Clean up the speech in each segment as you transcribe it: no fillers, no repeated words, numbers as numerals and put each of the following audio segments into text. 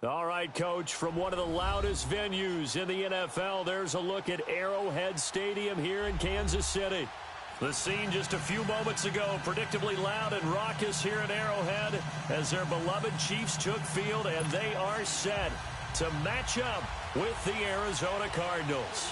All right, Coach, from one of the loudest venues in the NFL, there's a look at Arrowhead Stadium here in Kansas City. The scene just a few moments ago, predictably loud and raucous here at Arrowhead as their beloved Chiefs took field, and they are set to match up with the Arizona Cardinals.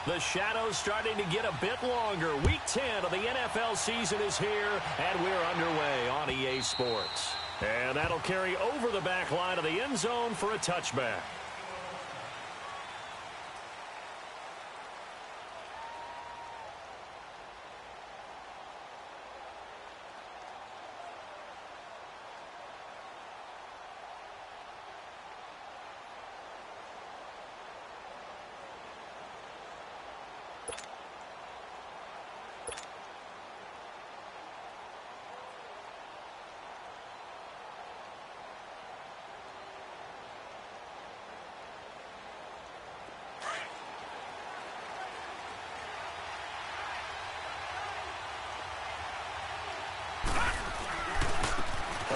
The shadow's starting to get a bit longer. Week 10 of the NFL season is here, and we're underway on EA Sports. And that'll carry over the back line of the end zone for a touchback.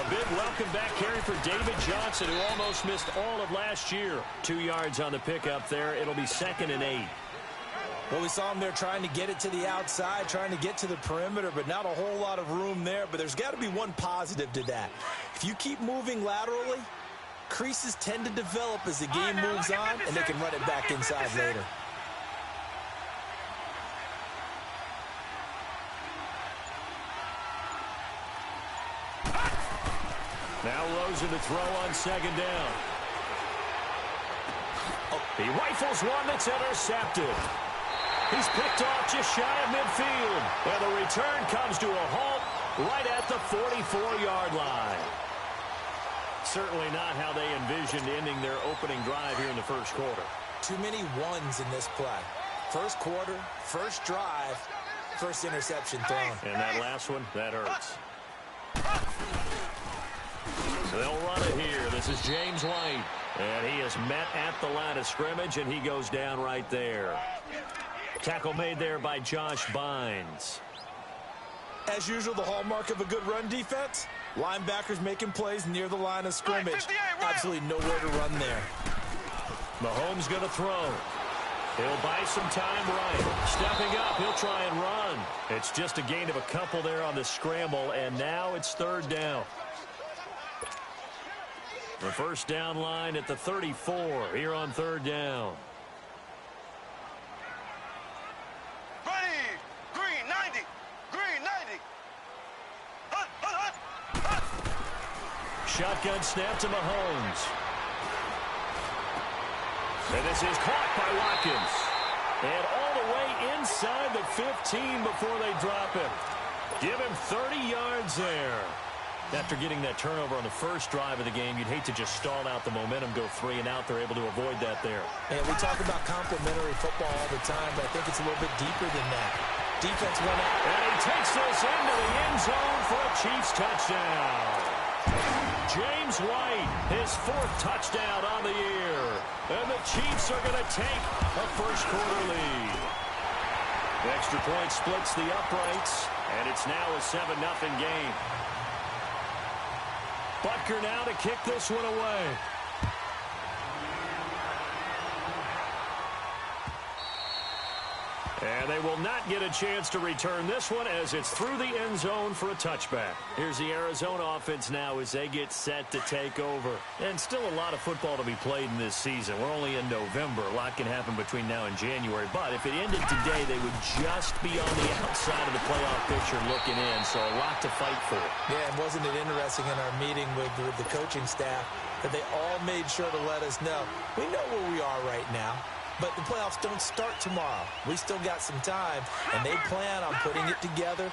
Big welcome back carry for David Johnson, who almost missed all of last year. 2 yards on the pickup there. It'll be 2nd and 8. Well, we saw him there trying to get it to the outside, trying to get to the perimeter, but not a whole lot of room there. But there's got to be one positive to that. If you keep moving laterally, creases tend to develop as the game moves on, and they can run it back inside later. Now Rosen to throw on 2nd down. He rifles one that's intercepted. He's picked off just shy of midfield. And the return comes to a halt right at the 44-yard line. Certainly not how they envisioned ending their opening drive here in the first quarter. Too many ones in this play. First quarter, first drive, first interception thrown. And that last one, that hurts. They'll run it here. This is James White. And he is met at the line of scrimmage, and he goes down right there. Tackle made there by Josh Bynes. As usual, the hallmark of a good run defense, linebackers making plays near the line of scrimmage. Absolutely nowhere to run there. Mahomes going to throw. He'll buy some time right. Stepping up, he'll try and run. It's just a gain of a couple there on the scramble, and now it's 3rd down. The first down line at the 34 here on 3rd down. Ready, green 90, green 90. Hut, hut, hut, hut. Shotgun snap to Mahomes. And this is caught by Watkins. And all the way inside the 15 before they drop it. Give him 30 yards there. After getting that turnover on the first drive of the game, you'd hate to just stall out the momentum, go 3 and out. They're able to avoid that there. And we talk about complementary football all the time, but I think it's a little bit deeper than that. Defense went out. And he takes this into the end zone for a Chiefs touchdown. James White, his 4th touchdown on the year. And the Chiefs are going to take a first quarter lead. The extra point splits the uprights, and it's now a 7-0 game. Butker now to kick this one away. And they will not get a chance to return this one as it's through the end zone for a touchback. Here's the Arizona offense now as they get set to take over. And still a lot of football to be played in this season. We're only in November. A lot can happen between now and January. But if it ended today, they would just be on the outside of the playoff picture looking in. So a lot to fight for. Yeah, and wasn't it interesting in our meeting with the coaching staff that they all made sure to let us know, we know where we are right now. But the playoffs don't start tomorrow. We still got some time, and they plan on putting it together,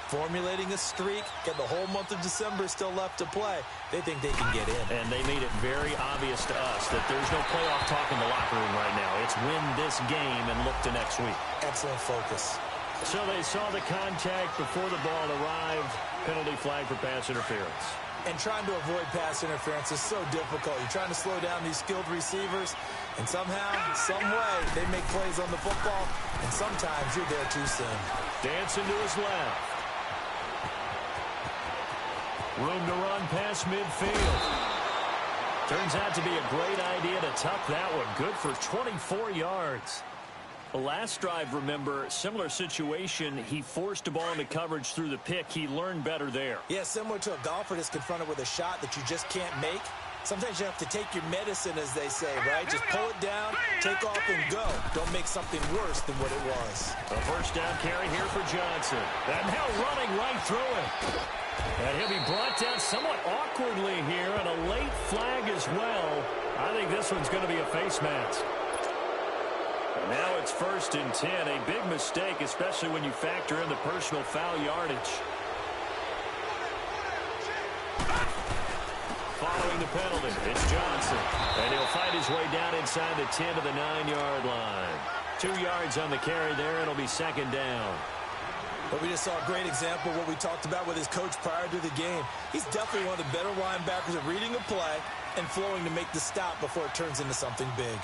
formulating a streak, and the whole month of December is still left to play. They think they can get in. And they made it very obvious to us that there's no playoff talk in the locker room right now. It's win this game and look to next week. Excellent focus. So they saw the contact before the ball arrived. Penalty flag for pass interference. And trying to avoid pass interference is so difficult. You're trying to slow down these skilled receivers, and somehow, some way, they make plays on the football, and sometimes you're there too soon. Dancing to his left. Room to run past midfield. Turns out to be a great idea to tuck that one. Good for 24 yards. The last drive, remember, similar situation. He forced a ball into coverage through the pick. He learned better there. Yeah, similar to a golfer that's confronted with a shot that you just can't make. Sometimes you have to take your medicine, as they say, right? Just pull it down, take off, and go. Don't make something worse than what it was. A first down carry here for Johnson. And now running right through him. And he'll be brought down somewhat awkwardly here, and a late flag as well. I think this one's going to be a face mask. Now it's 1st and 10. A big mistake, especially when you factor in the personal foul yardage. Following the penalty, it's Johnson. And he'll fight his way down inside the 10 to the 9-yard line. 2 yards on the carry there, and it'll be 2nd down. But we just saw a great example of what we talked about with his coach prior to the game. He's definitely one of the better linebackers at reading a play and flowing to make the stop before it turns into something big.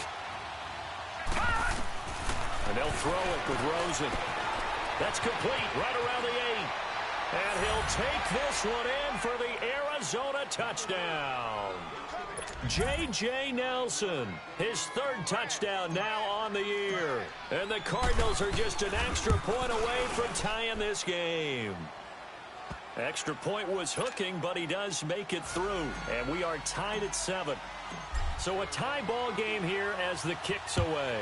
And they'll throw it with Rosen. That's complete right around the 8. And he'll take this one in for the Arizona touchdown. J.J. Nelson, his 3rd touchdown now on the year. And the Cardinals are just an extra point away from tying this game. Extra point was hooking, but he does make it through. And we are tied at 7. So a tie ball game here as the kick's away.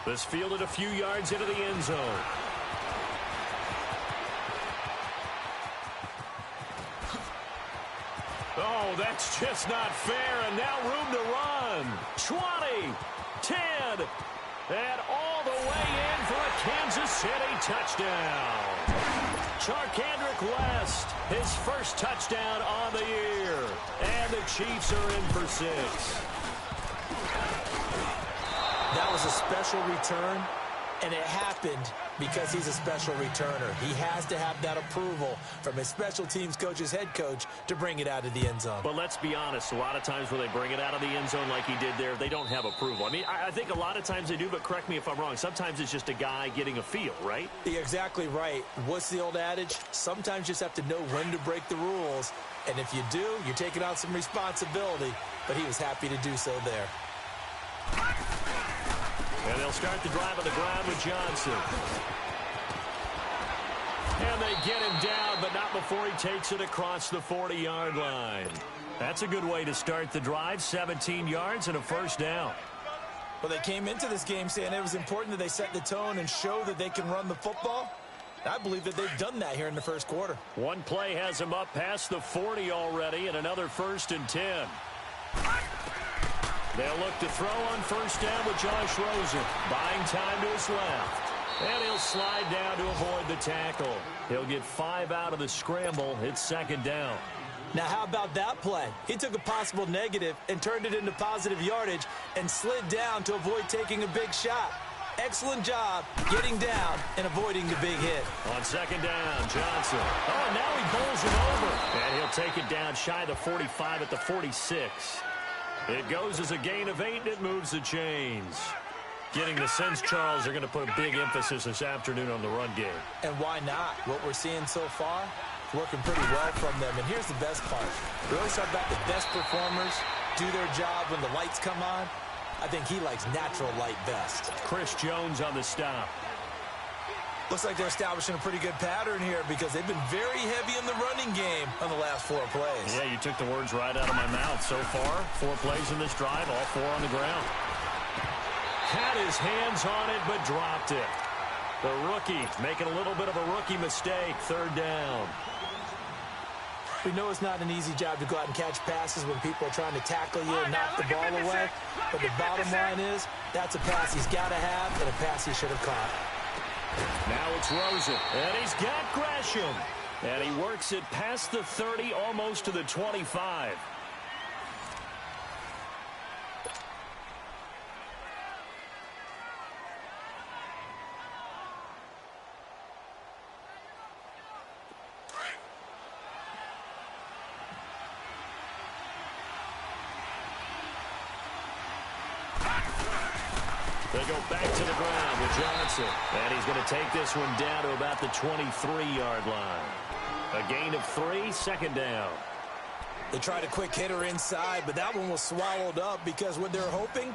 This fielded a few yards into the end zone. Oh, that's just not fair, and now room to run. 20, 10, and all the way in for a Kansas City touchdown. Charcandrick West, his 1st touchdown on the year, and the Chiefs are in for 6. That was a special return, and it happened because he's a special returner. He has to have that approval from his special teams coach's head coach to bring it out of the end zone. But let's be honest, a lot of times when they bring it out of the end zone like he did there, they don't have approval. I mean, I think a lot of times they do, but correct me if I'm wrong. Sometimes it's just a guy getting a feel, right? You're exactly right. What's the old adage? Sometimes you just have to know when to break the rules. And if you do, you're taking on some responsibility. But he was happy to do so there. And they'll start the drive on the ground with Johnson. And they get him down, but not before he takes it across the 40-yard line. That's a good way to start the drive. 17 yards and a 1st down. Well, they came into this game saying it was important that they set the tone and show that they can run the football. I believe that they've done that here in the 1st quarter. One play has him up past the 40 already, and another 1st and 10. They'll look to throw on 1st down with Josh Rosen. Buying time to his left. And he'll slide down to avoid the tackle. He'll get 5 out of the scramble. It's 2nd down. Now, how about that play? He took a possible negative and turned it into positive yardage and slid down to avoid taking a big shot. Excellent job getting down and avoiding the big hit. On 2nd down, Johnson. Oh, and now he bowls him over. And he'll take it down shy of the 45 at the 46. It goes as a gain of 8, and it moves the chains. Getting the sense Charles are going to put a big emphasis this afternoon on the run game. And why not? What we're seeing so far, working pretty well from them. And here's the best part. We always talk about the best performers do their job when the lights come on. I think he likes natural light best. Chris Jones on the stop. Looks like they're establishing a pretty good pattern here because they've been very heavy in the running game on the last 4 plays. Yeah, you took the words right out of my mouth. So far, 4 plays in this drive, all 4 on the ground. Had his hands on it, but dropped it. The rookie making a little bit of a rookie mistake. 3rd down. We know it's not an easy job to go out and catch passes when people are trying to tackle you and knock the ball away. But the bottom line is, that's a pass he's got to have and a pass he should have caught. Now it's Rosen, and he's got Gresham. And he works it past the 30, almost to the 25. They go back to the ground with Johnson. And he's going to take this one down to about the 23-yard line. A gain of 3, second down. They tried a quick hitter inside, but that one was swallowed up because what they're hoping,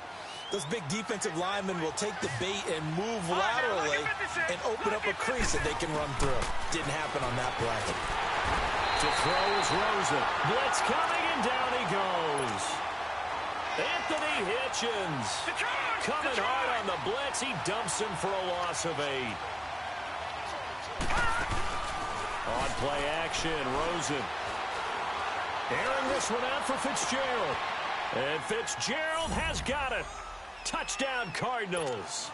those big defensive linemen will take the bait and move laterally and open up a crease that they can run through. Didn't happen on that play. To throw is Rosen. Blitz coming, and down he goes. Anthony Hitchens coming hard on the blitz. He dumps him for a loss of 8. On play action, Rosen. Airing this one out for Fitzgerald. And Fitzgerald has got it. Touchdown, Cardinals.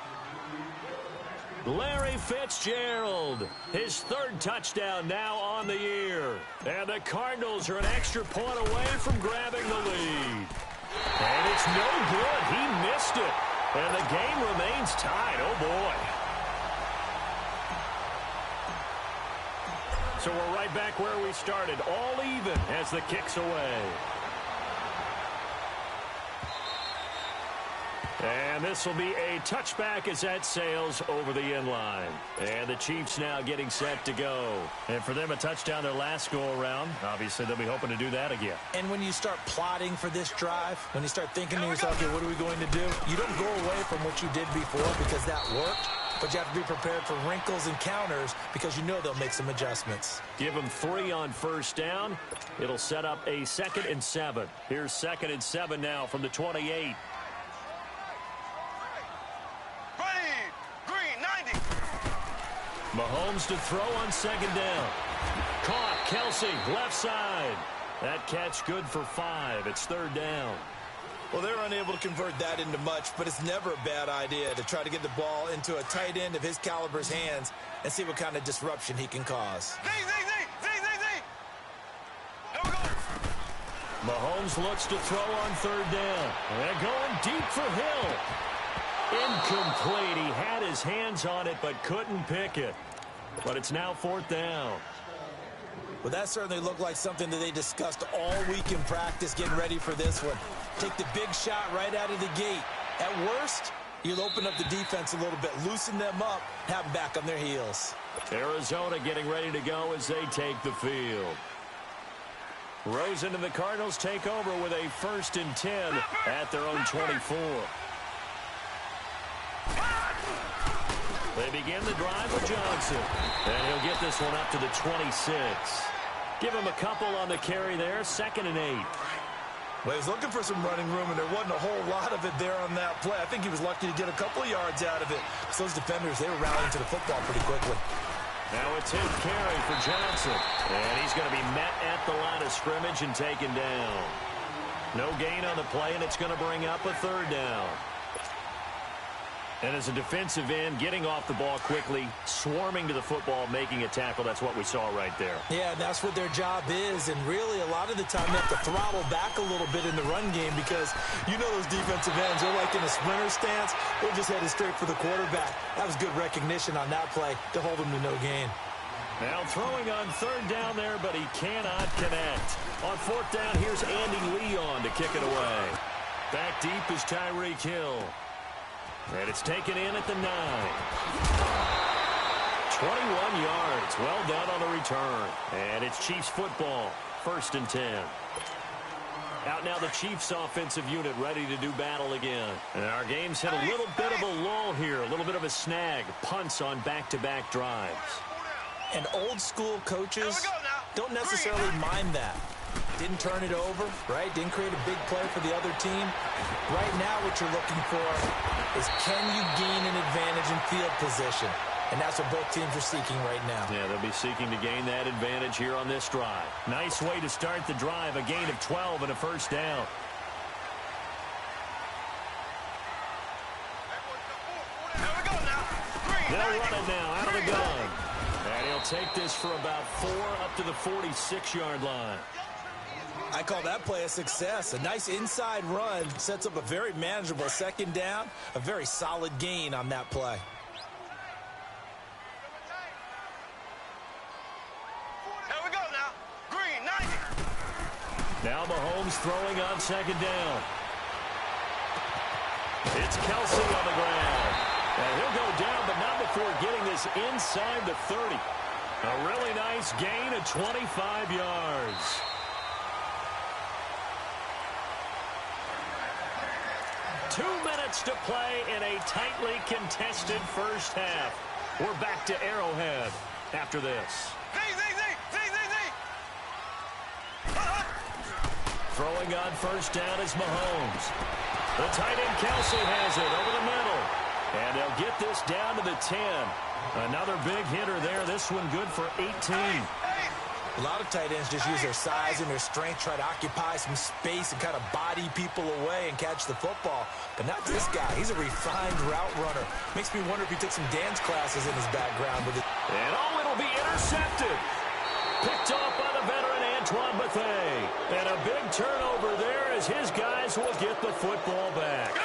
Larry Fitzgerald, his 3rd touchdown now on the year. And the Cardinals are an extra point away from grabbing the lead. And it's no good. He missed it. And the game remains tied. Oh, boy. So we're right back where we started, all even as the kick's away. And this will be a touchback as that sails over the end line. And the Chiefs now getting set to go. And for them, a touchdown their last go-around. Obviously, they'll be hoping to do that again. And when you start plotting for this drive, when you start thinking to yourself, okay, what are we going to do? You don't go away from what you did before because that worked. But you have to be prepared for wrinkles and counters because you know they'll make some adjustments. Give them 3 on first down. It'll set up a 2nd and 7. Here's 2nd and 7 now from the 28. Mahomes to throw on 2nd down. Caught. Kelsey, left side. That catch good for 5. It's 3rd down. Well, they're unable to convert that into much, but it's never a bad idea to try to get the ball into a tight end of his caliber's hands and see what kind of disruption he can cause. Mahomes looks to throw on 3rd down. And going deep for Hill. Incomplete. He had his hands on it but couldn't pick it. But it's now 4th down. Well, that certainly looked like something that they discussed all week in practice getting ready for this one. Take the big shot right out of the gate. At worst, you'll open up the defense a little bit, loosen them up, have them back on their heels. Arizona getting ready to go as they take the field. Rosen and the Cardinals take over with a 1st and 10 at their own 24. They begin the drive with Johnson. And he'll get this one up to the 26. Give him a couple on the carry there. 2nd and 8. Well, he was looking for some running room, and there wasn't a whole lot of it there on that play. I think he was lucky to get a couple of yards out of it. So those defenders, they were rallying to the football pretty quickly. Now it's his carry for Johnson. And he's going to be met at the line of scrimmage and taken down. No gain on the play, and it's going to bring up a 3rd down. And as a defensive end, getting off the ball quickly, swarming to the football, making a tackle, that's what we saw right there. Yeah, and that's what their job is. And really, a lot of the time, they have to throttle back a little bit in the run game because you know those defensive ends, they're like in a sprinter stance. They're just headed straight for the quarterback. That was good recognition on that play to hold them to no gain. Now throwing on 3rd down there, but he cannot connect. On 4th down, here's Andy Leon to kick it away. Back deep is Tyreek Hill. And it's taken in at the 9. 21 yards. Well done on the return. And it's Chiefs football. 1st and 10. Out now the Chiefs offensive unit ready to do battle again. And our game's hit a little bit of a lull here. A little bit of a snag. Punts on back-to-back drives. And old school coaches don't necessarily mind that. Didn't turn it over, right? Didn't create a big play for the other team. Right now what you're looking for is can you gain an advantage in field position? And that's what both teams are seeking right now. Yeah, they'll be seeking to gain that advantage here on this drive. Nice way to start the drive. A gain of 12 and a 1st down. They'll run it now out of the gun. And he'll take this for about 4 up to the 46-yard line. I call that play a success. A nice inside run sets up a very manageable 2nd down. A very solid gain on that play. Here we go now. Green, 90. Now Mahomes throwing on 2nd down. It's Kelsey on the ground. And he'll go down, but not before getting this inside the 30. A really nice gain of 25 yards. Two minutes to play in a tightly contested first half. We're back to Arrowhead after this. Throwing on first down is Mahomes. The tight end Kelsey has it over the middle. And they'll get this down to the 10. Another big hitter there. This one good for 18. A lot of tight ends just use their size and their strength, try to occupy some space and kind of body people away and catch the football. But not this guy. He's a refined route runner. Makes me wonder if he took some dance classes in his background with it. And it'll be intercepted. Picked off by the veteran Antoine Bethea. And a big turnover there as his guys will get the football back.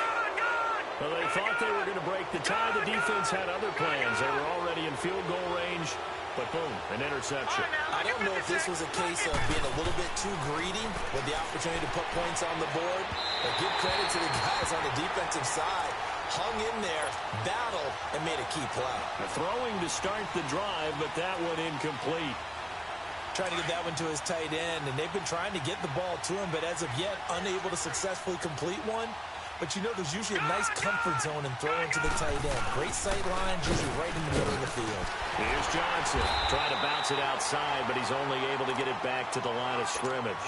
Well, they thought they were going to break the tie. The defense had other plans. They were already in field goal range. But boom, an interception. I don't know if this was a case of being a little bit too greedy with the opportunity to put points on the board. But give credit to the guys on the defensive side. Hung in there, battled, and made a key play. Throwing to start the drive, but that one incomplete. Trying to get that one to his tight end, and they've been trying to get the ball to him, but as of yet, unable to successfully complete one. But you know there's usually a nice comfort zone in throwing to the tight end. Great sight lines, usually right in the middle of the field. Here's Johnson. Trying to bounce it outside, but he's only able to get it back to the line of scrimmage.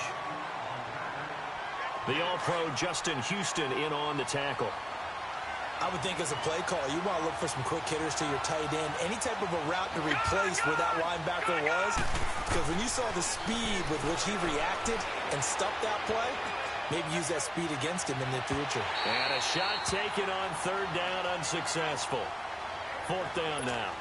The All-Pro Justin Houston in on the tackle. I would think as a play call, you want to look for some quick hitters to your tight end. Any type of a route to replace where that linebacker was. Because when you saw the speed with which he reacted and stuffed that play, maybe use that speed against him in the future. And a shot taken on third down, unsuccessful. Fourth down now.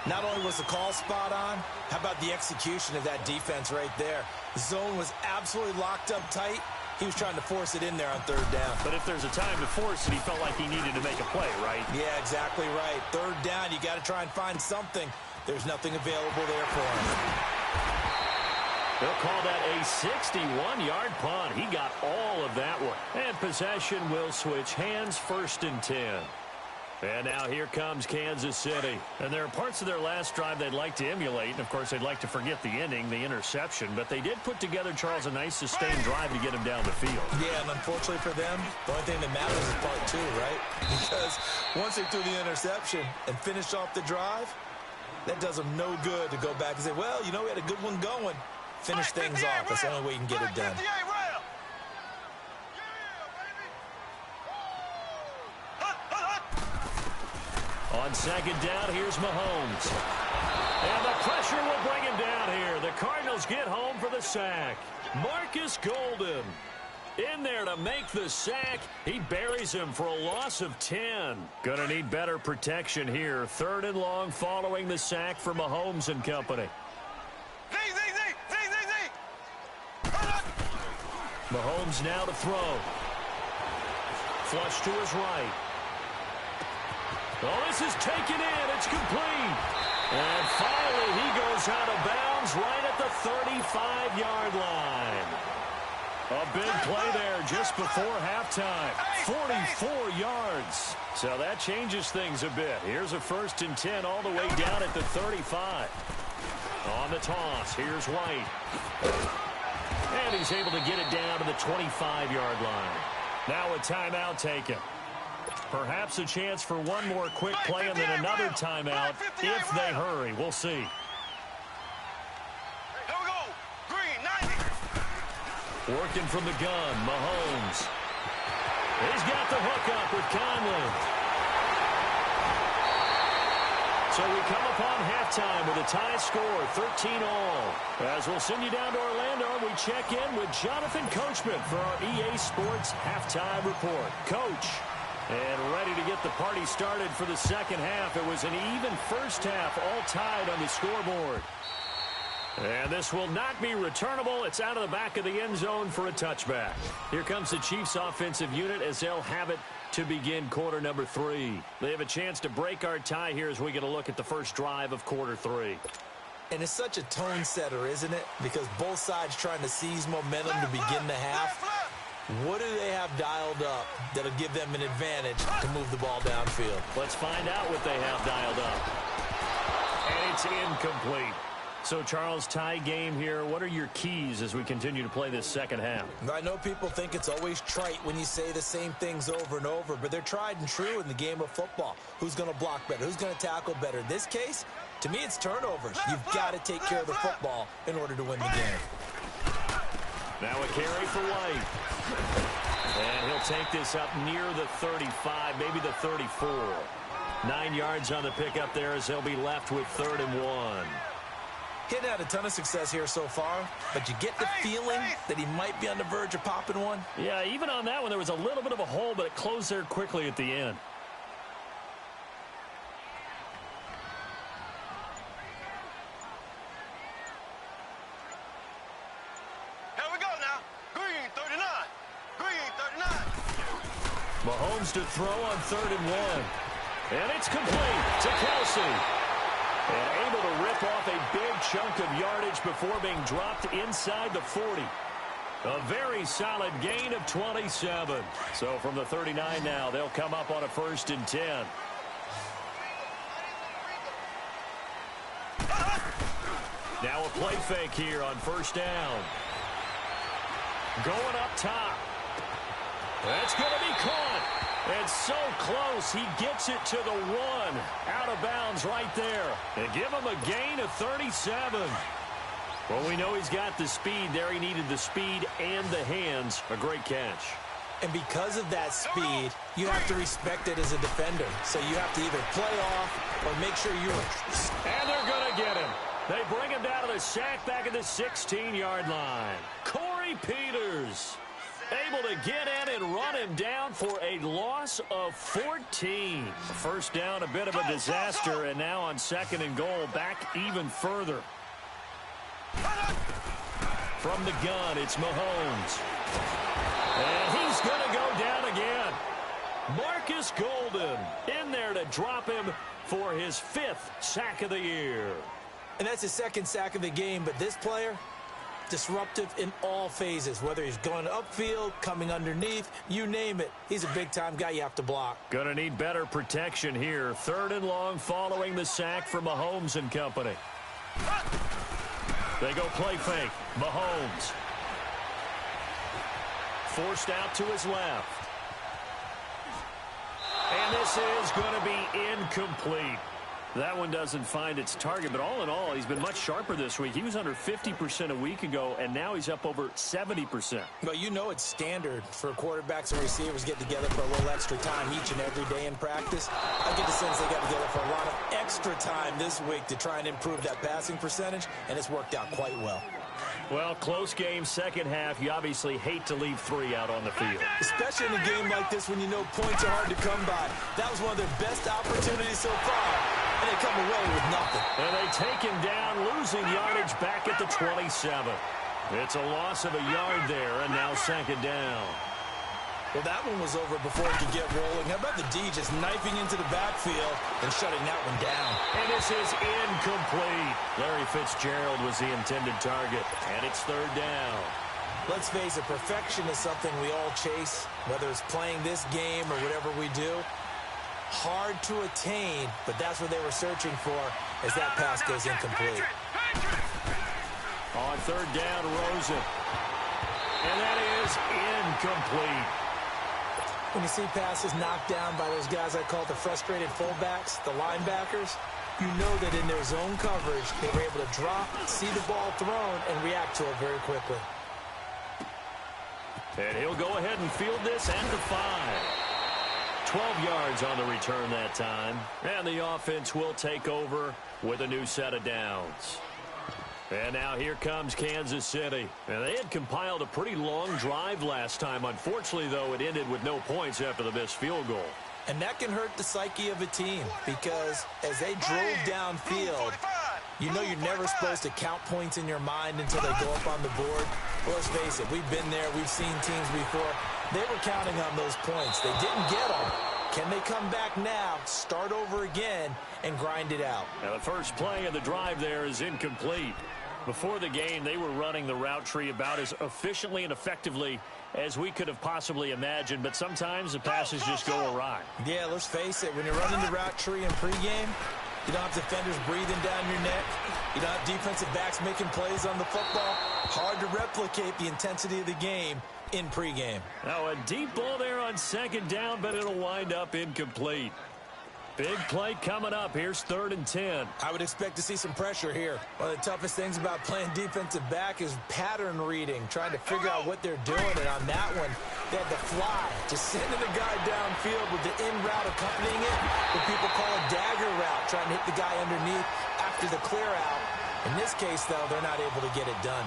Not only was the call spot on, how about the execution of that defense right there? The zone was absolutely locked up tight. He was trying to force it in there on third down. But if there's a time to force it, he felt like he needed to make a play, right? Yeah, exactly right. Third down, you got to try and find something. There's nothing available there for him. They'll call that a 61-yard punt. He got all of that one. And possession will switch hands, 1st and 10. And now here comes Kansas City. And there are parts of their last drive they'd like to emulate. And, of course, they'd like to forget the ending, the interception. But they did put together, Charles, a nice sustained drive to get him down the field. Yeah, and unfortunately for them, the only thing that matters is part 2, right? Because once they threw the interception and finished off the drive, that does them no good to go back and say, well, you know, we had a good one going. Finish things off. That's the only way you can get it done. On second down, here's Mahomes. And the pressure will bring him down here. The Cardinals get home for the sack. Marcus Golden in there to make the sack. He buries him for a loss of 10. Gonna need better protection here. 3rd and long following the sack for Mahomes and company. Mahomes now to throw. Flush to his right. Oh, this is taken in. It's complete. And finally, he goes out of bounds right at the 35-yard line. A big play there just before halftime. 44 yards. So that changes things a bit. Here's a 1st and 10 all the way down at the 35. On the toss, here's White. And he's able to get it down to the 25-yard line. Now a timeout taken. Perhaps a chance for one more quick play and then another timeout if they hurry. We'll see. Here we go. Green, 90. Working from the gun, Mahomes. He's got the hook up with Conley. So we come upon halftime with a tie score, 13-all. As we'll send you down to Orlando, we check in with Jonathan Coachman for our EA Sports Halftime Report. Coach. And ready to get the party started for the second half. It was an even first half, all tied on the scoreboard. And this will not be returnable. It's out of the back of the end zone for a touchback. Here comes the Chiefs offensive unit as they'll have it to begin quarter number 3. They have a chance to break our tie here as we get a look at the first drive of quarter 3. And it's such a tone setter, isn't it? Because both sides trying to seize momentum to begin the half. What do they have dialed up that'll give them an advantage to move the ball downfield? Let's find out what they have dialed up. And it's incomplete. So, Charles, tie game here. What are your keys as we continue to play this second half? I know people think it's always trite when you say the same things over and over, but they're tried and true in the game of football. Who's going to block better? Who's going to tackle better? In this case, to me, it's turnovers. You've got to take care of the football in order to win the game. Now a carry for White. And he'll take this up near the 35, maybe the 34. 9 yards on the pickup there as they'll be left with 3rd and 1. He'd had a ton of success here so far, but you get the feeling that he might be on the verge of popping one. Yeah, even on that one, there was a little bit of a hole, but it closed there quickly at the end. Here we go now. Green 39. Green 39. Mahomes to throw on 3rd and 1. And it's complete to Kelsey. And able to rip off a big chunk of yardage before being dropped inside the 40. A very solid gain of 27. So from the 39 now, they'll come up on a 1st and 10. Now a play fake here on 1st down. Going up top. That's going to be caught. And so close, he gets it to the 1. Out of bounds right there. And give him a gain of 37. Well, we know he's got the speed there. He needed the speed and the hands. A great catch. And because of that speed, you have to respect it as a defender. So you have to either play off or make sure you're... And they're going to get him. They bring him down to the sack back at the 16-yard line. Corey Peters able to get in and run him down for a loss of 14. 1st down, a bit of a disaster, and now on 2nd and goal, back even further. From the gun, it's Mahomes. And he's going to go down again. Marcus Golden in there to drop him for his 5th sack of the year. And that's his 2nd sack of the game, but this player... disruptive in all phases, whether he's going upfield, coming underneath, you name it. He's a big-time guy you have to block. Gonna need better protection here. 3rd and long following the sack from Mahomes and company. They go play fake. Mahomes. Forced out to his left. And this is going to be incomplete. That one doesn't find its target, but all in all, he's been much sharper this week. He was under 50% a week ago, and now he's up over 70%. Well, you know it's standard for quarterbacks and receivers get together for a little extra time each and every day in practice. I get the sense they got together for a lot of extra time this week to try and improve that passing percentage, and it's worked out quite well. Well, close game, second half. You obviously hate to leave 3 out on the field. Especially in a game like this when you know points are hard to come by. That was one of their best opportunities so far, and they come away with nothing. And they take him down, losing yardage back at the 27. It's a loss of a yard there, and now 2nd down. Well, that one was over before it could get rolling. How about the D just knifing into the backfield and shutting that one down? And this is incomplete. Larry Fitzgerald was the intended target, and it's 3rd down. Let's face it, perfection is something we all chase, whether it's playing this game or whatever we do. Hard to attain, but that's what they were searching for as that pass goes incomplete. On 3rd down, Rosen. And that is incomplete. When you see passes knocked down by those guys I call the frustrated fullbacks, the linebackers, you know that in their zone coverage, they were able to drop, see the ball thrown, and react to it very quickly. And he'll go ahead and field this at the 5. 12 yards on the return that time. And the offense will take over with a new set of downs. And now here comes Kansas City. And they had compiled a pretty long drive last time. Unfortunately, though, it ended with no points after the missed field goal. And that can hurt the psyche of a team because as they drove downfield, you know you're never supposed to count points in your mind until they go up on the board. Well, let's face it, we've been there. We've seen teams before. They were counting on those points. They didn't get them. Can they come back now, start over again, and grind it out? Now the first play of the drive there is incomplete. Before the game, they were running the route tree about as efficiently and effectively as we could have possibly imagined, but sometimes the passes just go awry. Yeah, let's face it, when you're running the route tree in pregame, you don't have defenders breathing down your neck. You don't have defensive backs making plays on the football. Hard to replicate the intensity of the game in pregame. Now a deep ball there on second down, but it'll wind up incomplete. Big play coming up. Here's 3rd and 10. I would expect to see some pressure here. One of the toughest things about playing defensive back is pattern reading, trying to figure out what they're doing. And on that one, they had to fly, just sending the guy downfield with the in route accompanying it, what people call a dagger route, trying to hit the guy underneath after the clear out. In this case, though, they're not able to get it done.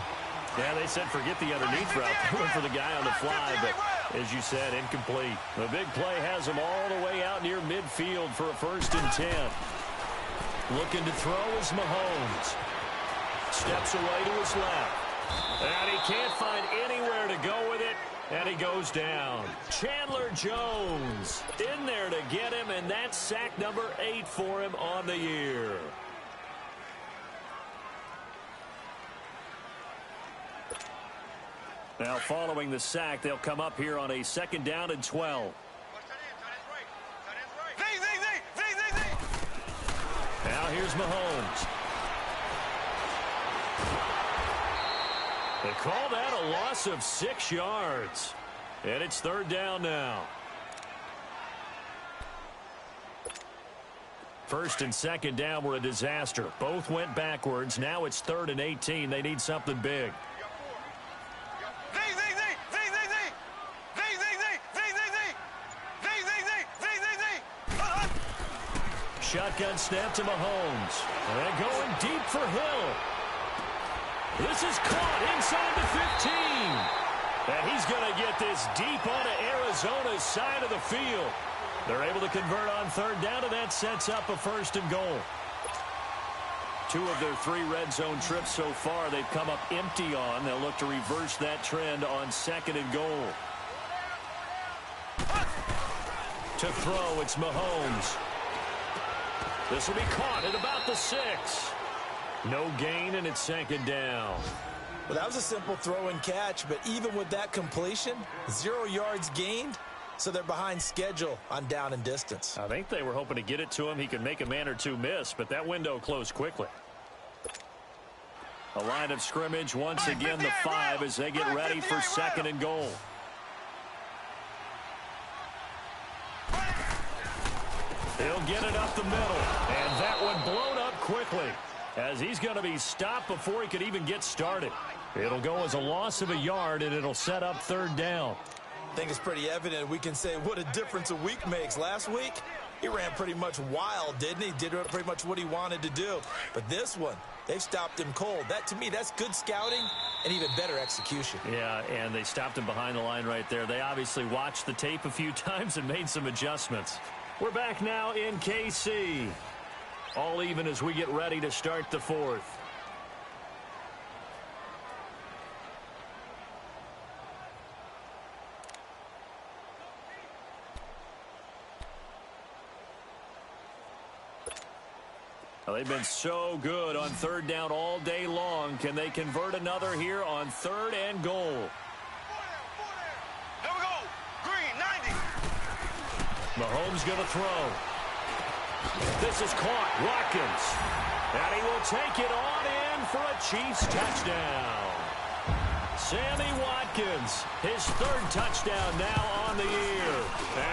Yeah, they said forget the underneath route. They went for the guy on the fly, but as you said, incomplete. The big play has them all the way out near midfield for a 1st and 10. Looking to throw is Mahomes. Steps away to his left. And he can't find anywhere to go with it, and he goes down. Chandler Jones in there to get him, and that's sack number 8 for him on the year. Now, following the sack, they'll come up here on a 2nd down and 12. Now, here's Mahomes. They call that a loss of 6 yards. And it's 3rd down now. 1st and 2nd down were a disaster. Both went backwards. Now it's 3rd and 18. They need something big. Shotgun snap to Mahomes. And going deep for Hill. This is caught inside the 15. And he's going to get this deep onto Arizona's side of the field. They're able to convert on 3rd down, and that sets up a 1st and goal. 2 of their 3 red zone trips so far they've come up empty on. They'll look to reverse that trend on 2nd and goal. To throw, it's Mahomes. This will be caught at about the 6. No gain, and it's 2nd down. Well, that was a simple throw and catch, but even with that completion, 0 yards gained, so they're behind schedule on down and distance. I think they were hoping to get it to him. He could make a man or 2 miss, but that window closed quickly. A line of scrimmage, once again the 5 as they get ready for 2nd and goal. He'll get it up the middle, and that one blown up quickly as he's going to be stopped before he could even get started. It'll go as a loss of a yard, and it'll set up 3rd down. I think it's pretty evident. We can say what a difference a week makes. Last week, he ran pretty much wild, didn't he? Did pretty much what he wanted to do. But this one, they've stopped him cold. That, to me, that's good scouting and even better execution. Yeah, and they stopped him behind the line right there. They obviously watched the tape a few times and made some adjustments. We're back now in KC. All even as we get ready to start the 4th. Well, they've been so good on 3rd down all day long. Can they convert another here on 3rd and goal? There we go. Green, 90. Mahomes going to throw. This is caught. Watkins. And he will take it on in for a Chiefs touchdown. Sammy Watkins, his 3rd touchdown now on the year.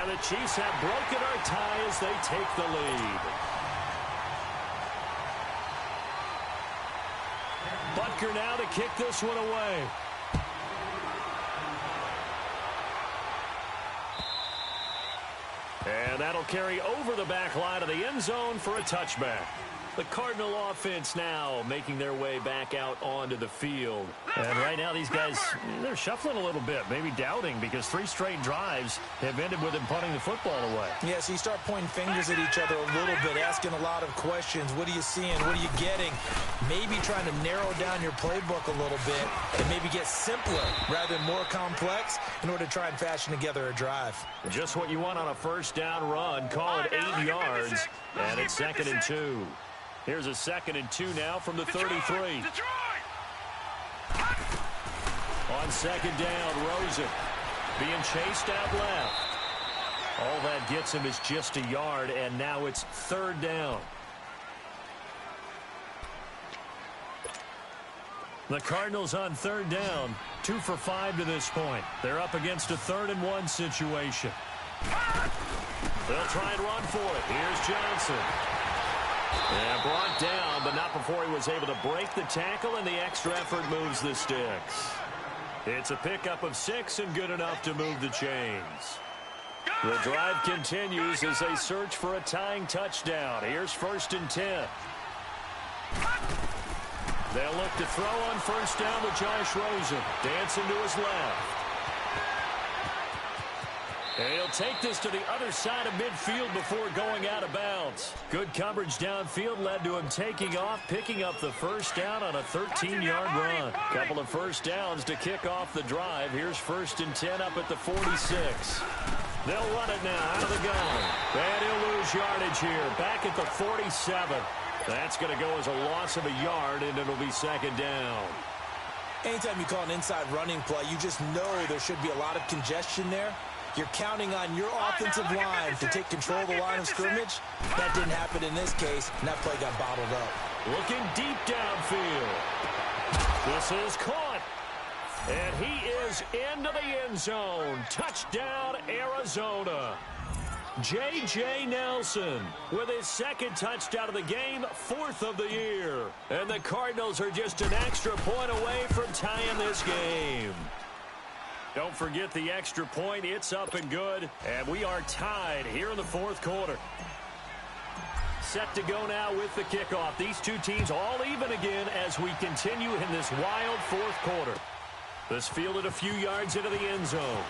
And the Chiefs have broken our tie as they take the lead. Butker now to kick this one away. And that'll carry over the back line of the end zone for a touchback. The Cardinal offense now making their way back out onto the field. And right now these guys, they're shuffling a little bit, maybe doubting, because 3 straight drives have ended with them punting the football away. Yeah, so you start pointing fingers at each other a little bit, asking a lot of questions. What are you seeing? What are you getting? Maybe trying to narrow down your playbook a little bit and maybe get simpler rather than more complex in order to try and fashion together a drive. Just what you want on a 1st down run. Call it 8 yards, and it's 2nd and 2. Here's a 2nd and 2 now from the 33. On second down, Rosen being chased out left. All that gets him is just a yard, and now it's third down. The Cardinals on third down, 2 for 5 to this point. They're up against a 3rd-and-1 situation. They'll try and run for it. Here's Johnson. And brought down, but not before he was able to break the tackle, and the extra effort moves the sticks. It's a pickup of 6 and good enough to move the chains. The drive continues as they search for a tying touchdown. Here's 1st and 10. They'll look to throw on first down to Josh Rosen. Dancing to his left. And he'll take this to the other side of midfield before going out of bounds. Good coverage downfield led to him taking off, picking up the first down on a 13-yard run. Couple of first downs to kick off the drive. Here's 1st and 10 up at the 46. They'll run it now out of the gun. And he'll lose yardage here. Back at the 47. That's going to go as a loss of a yard, and it'll be second down. Anytime you call an inside running play, you just know there should be a lot of congestion there. You're counting on your offensive line to take control of the line of scrimmage. That didn't happen in this case, and that play got bottled up. Looking deep downfield. This is caught. And he is into the end zone. Touchdown, Arizona. J.J. Nelson with his 2nd touchdown of the game, 4th of the year. And the Cardinals are just an extra point away from tying this game. Don't forget the extra point. It's up and good. And we are tied here in the 4th quarter. Set to go now with the kickoff. These two teams all even again as we continue in this wild 4th quarter. This fielded a few yards into the end zone.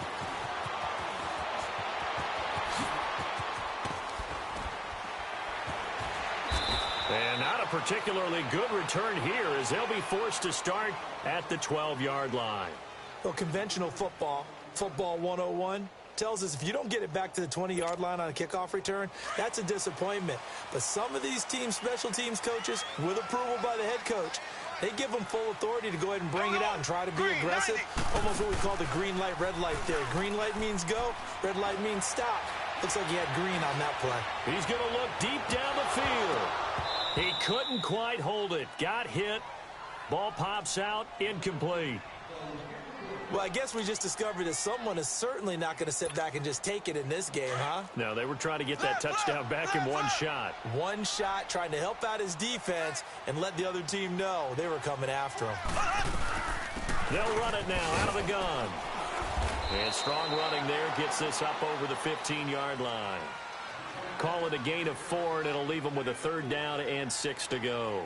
And not a particularly good return here as they'll be forced to start at the 12-yard line. Well, conventional football, football 101, tells us if you don't get it back to the 20-yard line on a kickoff return, that's a disappointment. But some of these teams, special teams coaches, with approval by the head coach, they give them full authority to go ahead and bring it out and try to be aggressive. Almost what we call the green light, red light theory. Green light means go, red light means stop. Looks like he had green on that play. He's going to look deep down the field. He couldn't quite hold it. Got hit. Ball pops out. Incomplete. Well, I guess we just discovered that someone is certainly not going to sit back and just take it in this game, huh? No, they were trying to get that touchdown back in one shot. One shot, trying to help out his defense and let the other team know they were coming after him. They'll run it now out of the gun. And strong running there gets this up over the 15-yard line. Call it a gain of 4, and it'll leave them with a 3rd down and 6 to go.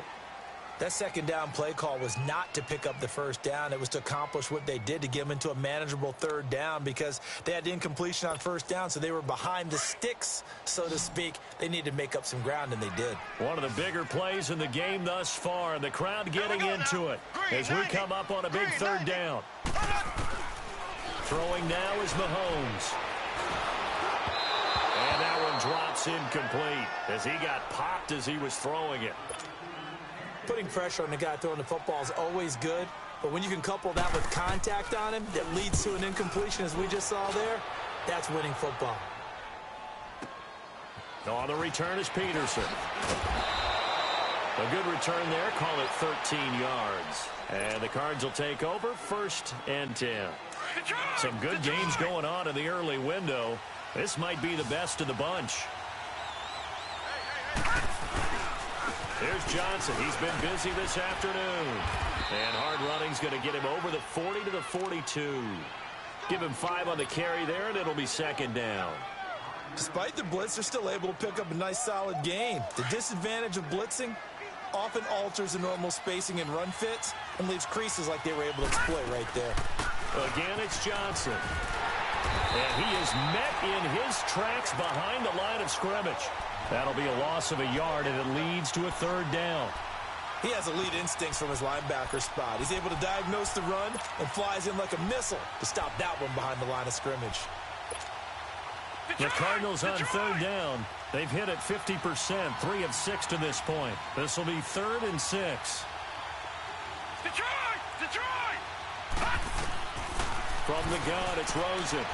That 2nd down play call was not to pick up the 1st down. It was to accomplish what they did, to get them into a manageable 3rd down, because they had incompletion on 1st down, so they were behind the sticks, so to speak. They needed to make up some ground, and they did. One of the bigger plays in the game thus far. The crowd getting into it as we come up on a big 3rd down. Throwing now is Mahomes. And that one drops incomplete as he got popped as he was throwing it. Putting pressure on the guy throwing the football is always good, but when you can couple that with contact on him that leads to an incompletion, as we just saw there, that's winning football. On the return is Peterson. A good return there. Call it 13 yards. And the Cards will take over 1st and 10. Some good games going on in the early window. This might be the best of the bunch. There's Johnson. He's been busy this afternoon. And hard running's going to get him over the 40 to the 42. Give him 5 on the carry there, and it'll be 2nd down. Despite the blitz, they're still able to pick up a nice, solid gain. The disadvantage of blitzing often alters the normal spacing and run fits and leaves creases like they were able to exploit right there. Again, it's Johnson. And he is met in his tracks behind the line of scrimmage. That'll be a loss of a yard, and it leads to a 3rd down. He has elite instincts from his linebacker spot. He's able to diagnose the run and flies in like a missile to stop that one behind the line of scrimmage. The Cardinals on 3rd down. They've hit it 50%, 3 of 6 to this point. This will be 3rd and 6. Detroit! Detroit! From the gun, it's Rosen.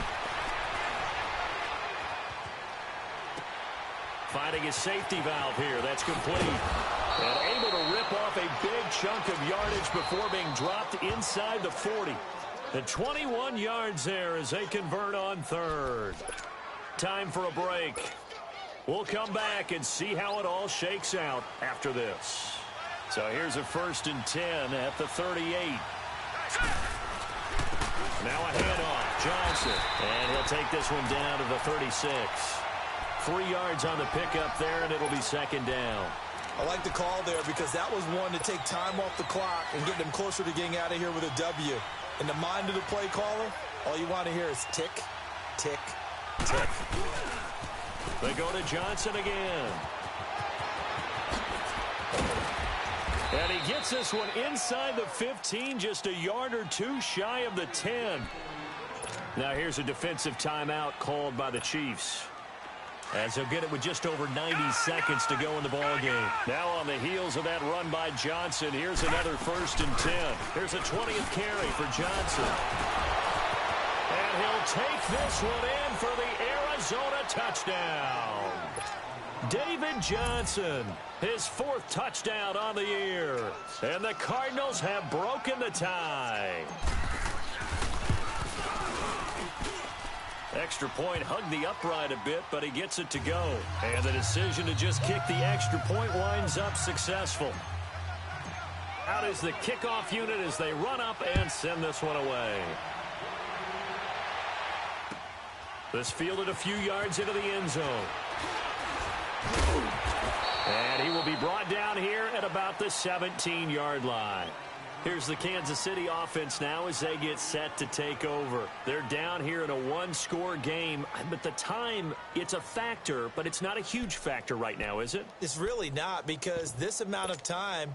Finding his safety valve here. That's complete. And able to rip off a big chunk of yardage before being dropped inside the 40. The 21 yards there as they convert on third. Time for a break. We'll come back and see how it all shakes out after this. So here's a 1st and 10 at the 38. Now a handoff. Johnson. And he'll take this one down to the 36. 3 yards on the pickup there, and it'll be 2nd down. I like the call there because that was one to take time off the clock and get them closer to getting out of here with a W. In the mind of the play caller, all you want to hear is tick, tick, tick. They go to Johnson again. And he gets this one inside the 15, just a yard or two shy of the 10. Now here's a defensive timeout called by the Chiefs, as he'll get it with just over 90 seconds to go in the ballgame. Now on the heels of that run by Johnson, here's another 1st and 10. Here's a 20th carry for Johnson. And he'll take this one in for the Arizona touchdown. David Johnson, his 4th touchdown on the year. And the Cardinals have broken the tie. Extra point hugged the upright a bit, but he gets it to go. And the decision to just kick the extra point winds up successful. Out is the kickoff unit as they run up and send this one away. This fielded a few yards into the end zone. And he will be brought down here at about the 17-yard line. Here's the Kansas City offense now as they get set to take over. They're down here in a 1-score game, but the time, it's a factor, but it's not a huge factor right now, is it? It's really not, because this amount of time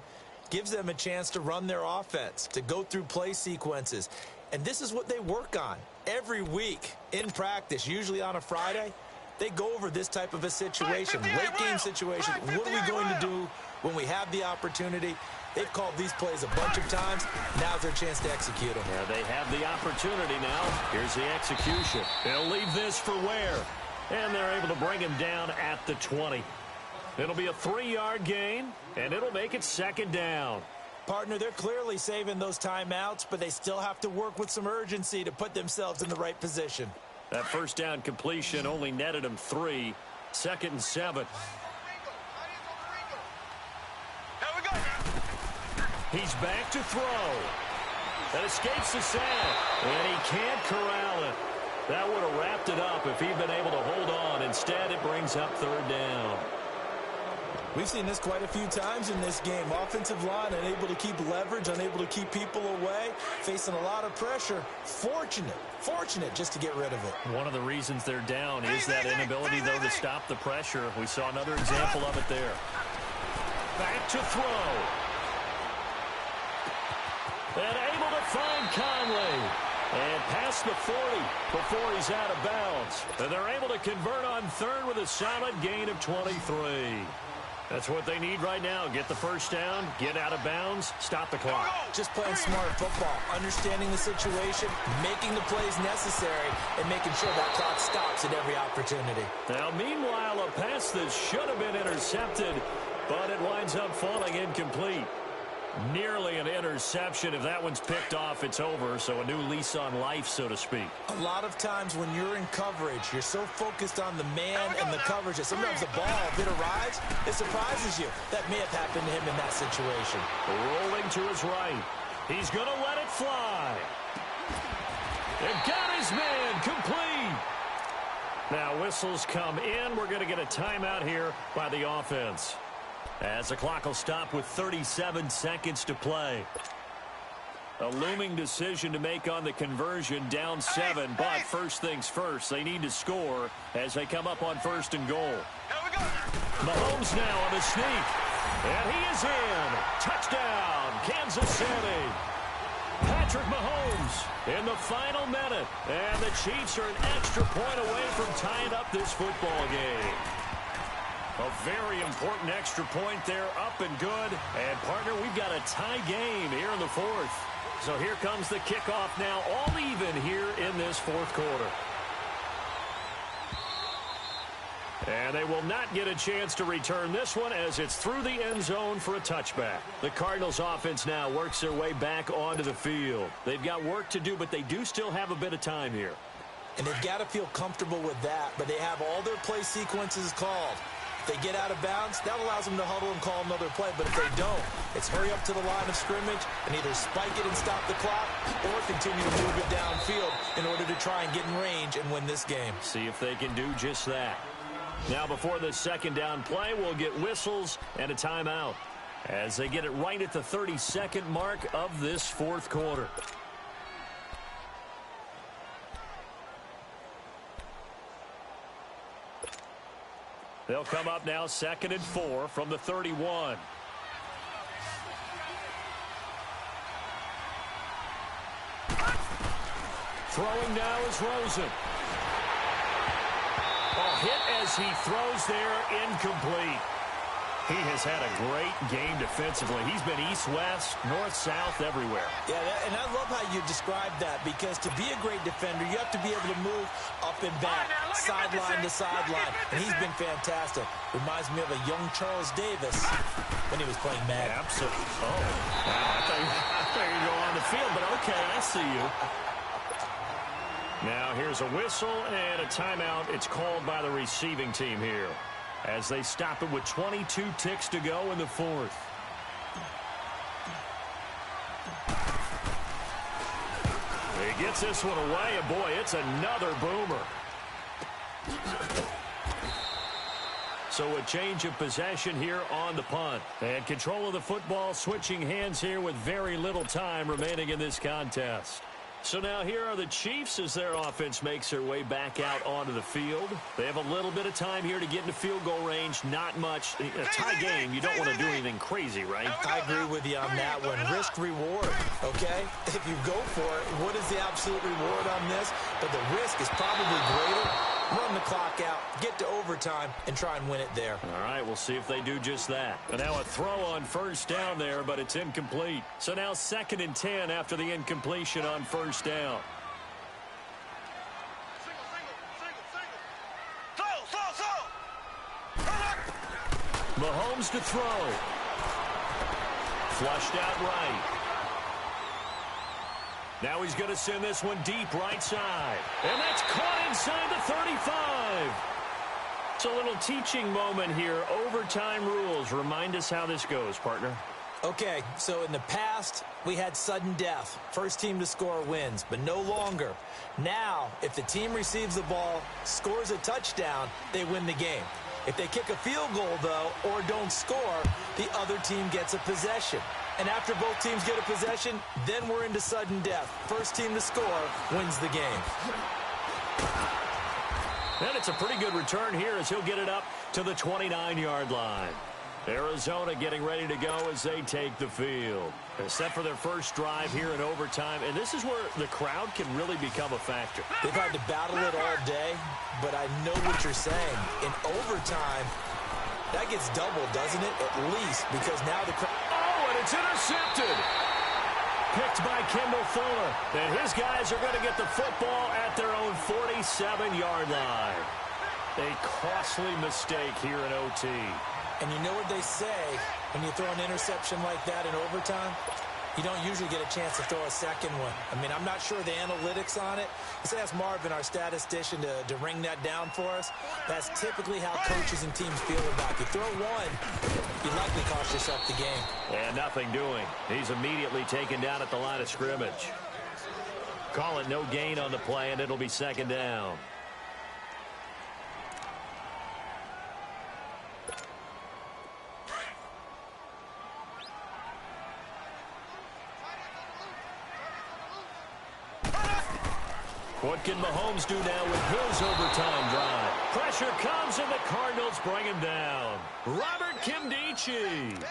gives them a chance to run their offense, to go through play sequences. And this is what they work on every week in practice, usually on a Friday. They go over this type of a situation, late game situation. What are we going to do when we have the opportunity? They've called these plays a bunch of times. Now's their chance to execute them. Yeah, they have the opportunity now. Here's the execution. They'll leave this for Ware. And they're able to bring him down at the 20. It'll be a 3-yard gain, and it'll make it 2nd down. Partner, they're clearly saving those timeouts, but they still have to work with some urgency to put themselves in the right position. That 1st down completion only netted him 3. 2nd and 7. He's back to throw. That escapes the sack, and he can't corral it. That would have wrapped it up if he'd been able to hold on. Instead, it brings up 3rd down. We've seen this quite a few times in this game. Offensive line unable to keep leverage, unable to keep people away, facing a lot of pressure. Fortunate just to get rid of it. One of the reasons they're down is that inability, though, to stop the pressure. We saw another example of it there. Back to throw. And able to find Conley. And past the 40 before he's out of bounds. And they're able to convert on 3rd with a solid gain of 23. That's what they need right now. Get the 1st down, get out of bounds, stop the clock. Just playing smart football, understanding the situation, making the plays necessary, and making sure that clock stops at every opportunity. Now, meanwhile, a pass that should have been intercepted, but it winds up falling incomplete. Nearly an interception. If that one's picked off, it's over. So a new lease on life, so to speak. A lot of times when you're in coverage, you're so focused on the man and the coverage that sometimes the ball, if it arrives, it surprises you. That may have happened to him in that situation. Rolling to his right. He's going to let it fly. And got his man complete. Now whistles come in. We're going to get a timeout here by the offense, as the clock will stop with 37 seconds to play. A looming decision to make on the conversion, down 7, but first things first, they need to score as they come up on 1st and goal. Mahomes now on the sneak, and he is in. Touchdown, Kansas City. Patrick Mahomes in the final minute, and the Chiefs are an extra point away from tying up this football game. A very important extra point there, up and good. And, partner, we've got a tie game here in the fourth. So here comes the kickoff now, all even here in this fourth quarter. And they will not get a chance to return this one as it's through the end zone for a touchback. The Cardinals offense now works their way back onto the field. They've got work to do, but they do still have a bit of time here. And they've got to feel comfortable with that, but they have all their play sequences called. If they get out of bounds, that allows them to huddle and call another play. But if they don't, it's hurry up to the line of scrimmage and either spike it and stop the clock or continue to move it downfield in order to try and get in range and win this game. See if they can do just that. Now before the second down play, we'll get whistles and a timeout as they get it right at the 30-second mark of this fourth quarter. They'll come up now 2nd and 4 from the 31. Throwing now is Rosen. Hit as he throws there, incomplete. He has had a great game defensively. He's been east-west, north-south, everywhere. Yeah, and I love how you described that, because to be a great defender, you have to be able to move up and back, sideline to sideline, and he's been fantastic. Reminds me of a young Charles Davis when he was playing Madden. Absolutely. Oh, I thought you were going on the field, but okay, I see you. Now here's a whistle and a timeout. It's called by the receiving team here as they stop it with 22 ticks to go in the fourth. He gets this one away, and boy, it's another boomer. So a change of possession here on the punt. And control of the football, switching hands here with very little time remaining in this contest. So now here are the Chiefs as their offense makes their way back out onto the field. They have a little bit of time here to get into field goal range. Not much. A tie game, you don't want to do anything crazy, right? I agree with you on that one. Risk reward, okay? If you go for it, what is the absolute reward on this? But the risk is probably greater. Run the clock out, get to overtime, and try and win it there. All right, we'll see if they do just that. And now a throw on first down there, but it's incomplete. So now 2nd and 10 after the incompletion on first down. Mahomes to throw. Flushed out right. Now he's going to send this one deep right side. And that's caught inside the 35. It's a little teaching moment here. Overtime rules. Remind us how this goes, partner. Okay, so in the past, we had sudden death. First team to score wins, but no longer. Now, if the team receives the ball, scores a touchdown, they win the game. If they kick a field goal, though, or don't score, the other team gets a possession. And after both teams get a possession, then we're into sudden death. First team to score wins the game. And it's a pretty good return here as he'll get it up to the 29-yard line. Arizona getting ready to go as they take the field. They're set for their first drive here in overtime, and this is where the crowd can really become a factor. They've had to battle it all day, but I know what you're saying. In overtime, that gets doubled, doesn't it? At least, because now the crowd... Oh, and it's intercepted. Picked by Kendall Fuller. And his guys are going to get the football at their own 47-yard line. A costly mistake here in OT. And you know what they say, when you throw an interception like that in overtime, you don't usually get a chance to throw a second one. I mean, I'm not sure the analytics on it. Let's ask Marvin, our statistician, to ring that down for us. That's typically how coaches and teams feel about it. You throw one, you likely cost yourself the game. And nothing doing. He's immediately taken down at the line of scrimmage. Call it no gain on the play, and it'll be second down. What can Mahomes do now with his overtime drive? Pressure comes, and the Cardinals bring him down. Robert Nkemdiche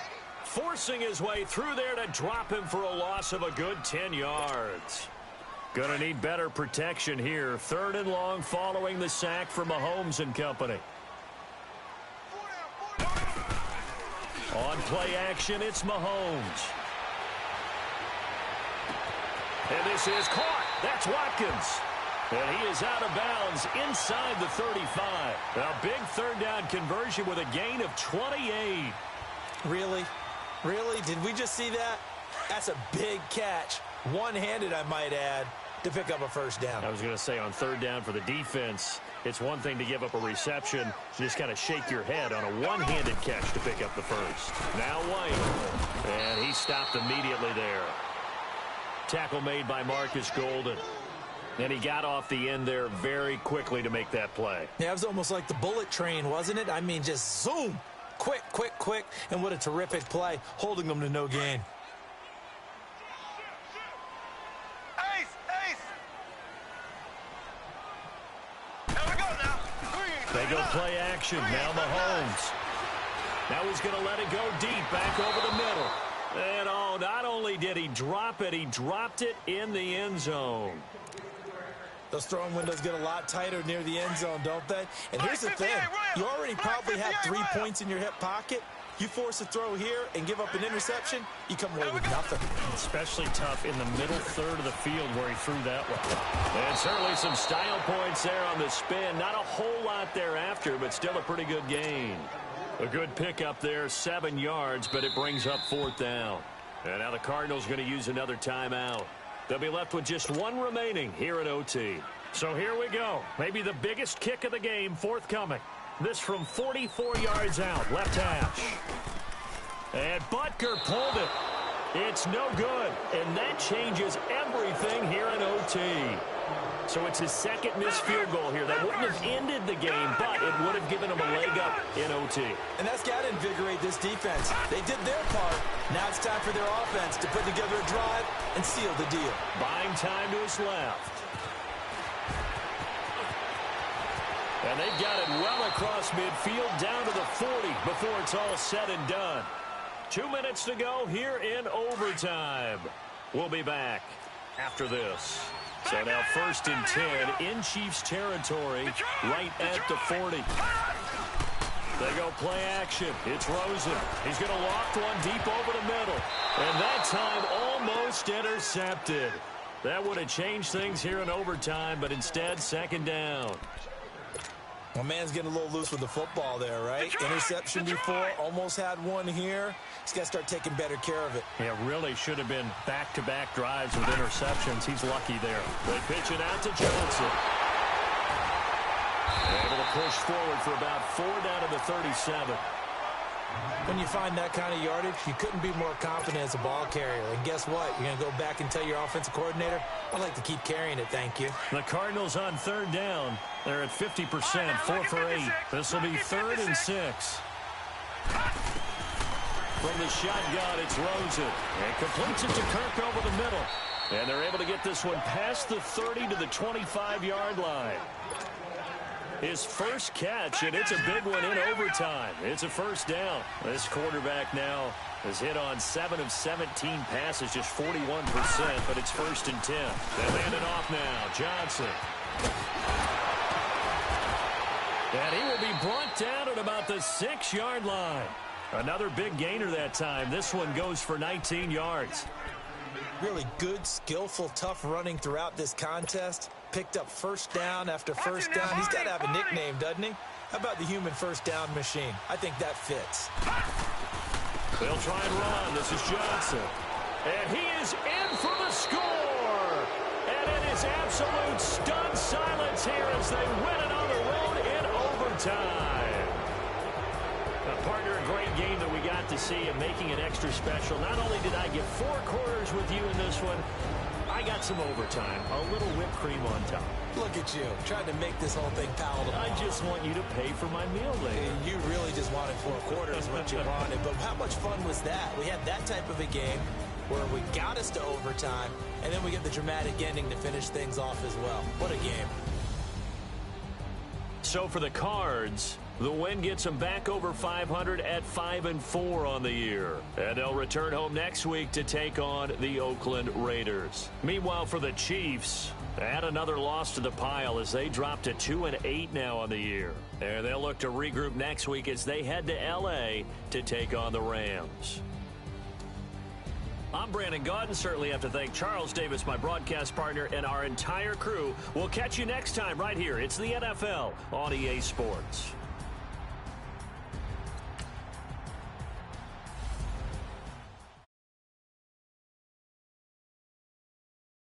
forcing his way through there to drop him for a loss of a good 10 yards. Gonna need better protection here. 3rd and long following the sack from Mahomes and company. On play action, it's Mahomes. And this is caught. That's Watkins. And he is out of bounds inside the 35. A big third down conversion with a gain of 28. Really? Really? Did we just see that? That's a big catch. One-handed, I might add, to pick up a first down. I was going to say, on third down for the defense, it's one thing to give up a reception. You just kind of shake your head on a one-handed catch to pick up the first. Now White. And he stopped immediately there. Tackle made by Marcus Golden. And he got off the end there very quickly to make that play. Yeah, it was almost like the bullet train, wasn't it? I mean, just zoom. Quick, quick, quick. And what a terrific play, holding them to no gain. Ace, ace. Here we go now. They go play action. Now Mahomes. Now he's going to let it go deep, back over the middle. And oh, not only did he drop it, he dropped it in the end zone. Those throwing windows get a lot tighter near the end zone, don't they? And here's the thing. You already probably have 3 points in your hip pocket. You force a throw here and give up an interception, you come away with nothing. Especially tough in the middle third of the field where he threw that one. And certainly some style points there on the spin. Not a whole lot thereafter, but still a pretty good gain. A good pickup there, 7 yards, but it brings up 4th down. And now the Cardinals going to use another timeout. They'll be left with just 1 remaining here at OT. So here we go. Maybe the biggest kick of the game forthcoming. This from 44 yards out, left hash. And Butker pulled it. It's no good. And that changes everything here in OT. So it's his second missed field goal here. That wouldn't have ended the game, but it would have given him a leg up in OT. And that's got to invigorate this defense. They did their part. Now it's time for their offense to put together a drive and seal the deal. Buying time to his left. And they've got it well across midfield down to the 40 before it's all said and done. 2 minutes to go here in overtime. We'll be back after this. So now 1st and 10 in Chiefs territory right at the 40. They go play action. It's Rosen. He's going to loft one deep over the middle. And that time almost intercepted. That would have changed things here in overtime, but instead 2nd down. Well, man's getting a little loose with the football there, right? Interception before, almost had one here. He's got to start taking better care of it. Yeah, really should have been back-to-back drives with interceptions. He's lucky there. They pitch it out to Johnson. Able to push forward for about 4 down to the 37. When you find that kind of yardage, you couldn't be more confident as a ball carrier. And guess what? You're going to go back and tell your offensive coordinator, I'd like to keep carrying it, thank you. The Cardinals on 3rd down. They're at 50%, 4 for 8. This will be 3rd and 6. From the shotgun, it's Rosen. And completes it to Kirk over the middle. And they're able to get this one past the 30 to the 25-yard line. His first catch, and it's a big one in overtime. It's a 1st down. This quarterback now has hit on 7 of 17 passes, just 41%, but it's 1st and 10. They hand it off now. Johnson. And he will be brought down at about the 6-yard line. Another big gainer that time. This one goes for 19 yards. Really good, skillful, tough running throughout this contest. Picked up 1st down after 1st down. He's got to have a nickname, doesn't he? How about the human 1st down machine? I think that fits. They'll try and run. This is Johnson. And he is in for the score. And it is absolute stunned silence here as they win it on the road in overtime. Partner, a great game that we got to see and making it extra special. Not only did I get 4 quarters with you in this one, I got some overtime, a little whipped cream on top. Look at you, trying to make this whole thing palatable. I just want you to pay for my meal later. You really just wanted 4 quarters, what you wanted. But how much fun was that? We had that type of a game where we got us to overtime, and then we get the dramatic ending to finish things off as well. What a game. So for the Cards, The win gets them back over 500 at 5-4 on the year. And they'll return home next week to take on the Oakland Raiders. Meanwhile, for the Chiefs, add another loss to the pile as they drop to 2-8 now on the year. And they'll look to regroup next week as they head to L.A. to take on the Rams. I'm Brandon Gaudin. Certainly have to thank Charles Davis, my broadcast partner, and our entire crew. We'll catch you next time right here. It's the NFL on EA Sports.